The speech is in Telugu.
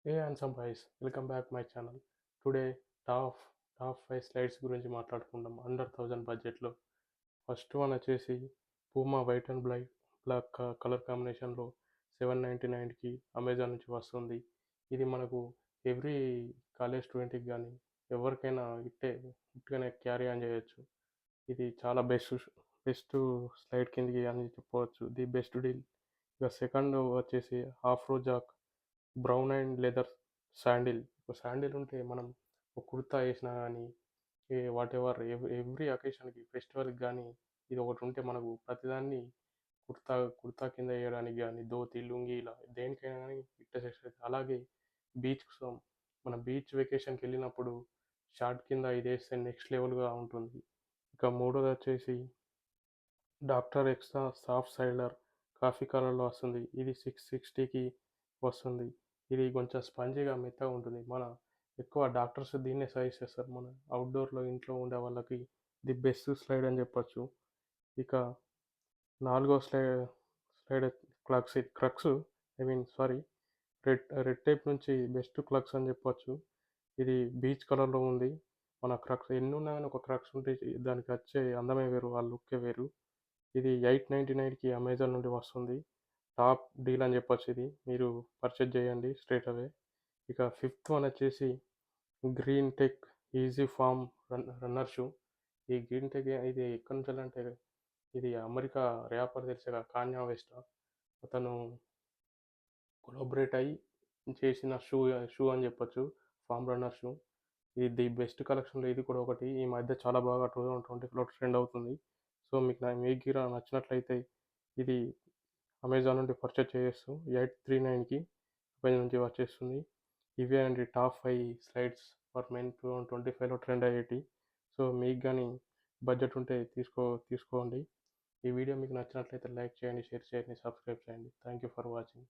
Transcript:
Hey handsome guys, welcome back my channel. Today top top 5 slides గురించి మాట్లాడుకుందాం అండర్ 1000 బడ్జెట్లో. ఫస్ట్ వన్ వచ్చేసి Puma white and black colour కాంబినేషన్లో 799కి అమెజాన్ నుంచి వస్తుంది. ఇది మనకు ఎవ్రీ కాలేజ్ స్టూడెంట్కి కానీ ఎవరికైనా ఇట్టుగానే క్యారీ ఆన్ చేయొచ్చు. ఇది చాలా బెస్ట్ స్లైడ్ కిందికి అని చెప్పవచ్చు, ది బెస్ట్ డీల్. ఇక సెకండ్ వచ్చేసి Afro Jack brown and leather sandal. ఒక శాండిల్ ఉంటే మనం ఒక కుర్తా వేసినా కానీ వాట్ ఎవర్ ఎవ్రీ అకేషన్కి ఫెస్టివల్కి కానీ ఇది ఒకటి ఉంటే మనకు ప్రతిదాన్ని కుర్తా కింద వేయడానికి కానీ ధోతి లుంగి ఇలా దేనికైనా కానీ ఇట్ట సెట్ అవుతుంది. అలాగే బీచ్ కోసం మన బీచ్ వెకేషన్కి వెళ్ళినప్పుడు షార్ట్ కింద ఇది వేస్తే నెక్స్ట్ లెవెల్గా ఉంటుంది. ఇక మూడోది వచ్చేసి doctor extra soft cider coffee కలర్లో వస్తుంది. ఇది 660కి వస్తుంది. ఇది కొంచెం స్పంజీగా మెత్తగా ఉంటుంది. ఎక్కువ డాక్టర్స్ దీన్నే సజెస్ట్ చేస్తారు. మన అవుట్డోర్లో ఇంట్లో ఉండే వాళ్ళకి ది బెస్ట్ స్లైడ్ అని చెప్పొచ్చు. ఇక నాలుగో slide crux, sorry, red type నుంచి బెస్ట్ క్రక్స్ అని చెప్పొచ్చు. ఇది బీచ్ కలర్లో ఉంది. మన క్రక్స్ ఎన్ని ఉన్నా కానీ ఒక క్రక్స్ ఉంటే దానికి వచ్చే అందమే వేరు, ఆ లుక్కే వేరు. ఇది 899కి అమెజాన్ నుండి వస్తుంది. టాప్ డీల్ అని చెప్పొచ్చు. ఇది మీరు పర్చేజ్ చేయండి స్ట్రేట్ అవే. ఇక ఫిఫ్త్ వన్ వచ్చేసి green tech easy foam runner shoe. ఈ గ్రీన్ టెక్ ఇది ఎక్కడి నుంచి అంటే ఇది అమెరికా ర్యాపర్ తెలిసే కాన్యా వెస్ట్, అతను కొలాబరేట్ అయ్యి చేసిన షూ అని చెప్పొచ్చు, ఫామ్ రన్నర్ షూ. ఇది ది బెస్ట్ కలెక్షన్లో ఇది కూడా ఒకటి. ఈ మధ్య చాలా బాగా 2020లో ట్రెండ్ అవుతుంది. సో మీకు గిరా నచ్చినట్లయితే ఇది అమెజాన్ నుండి పర్చేజ్ చేయొచ్చు. 839కి అమెజాన్ నుంచి వచ్చేస్తుంది. ఇవే అండి టాప్ 5 స్లైడ్స్ ఫర్ మెన్ 2025లో ట్రెండ్ అయ్యేటి. సో మీకు కానీ బడ్జెట్ ఉంటే తీసుకోండి. ఈ వీడియో మీకు నచ్చినట్లయితే లైక్ చేయండి, షేర్ చేయండి, సబ్స్క్రైబ్ చేయండి. Thank you for watching.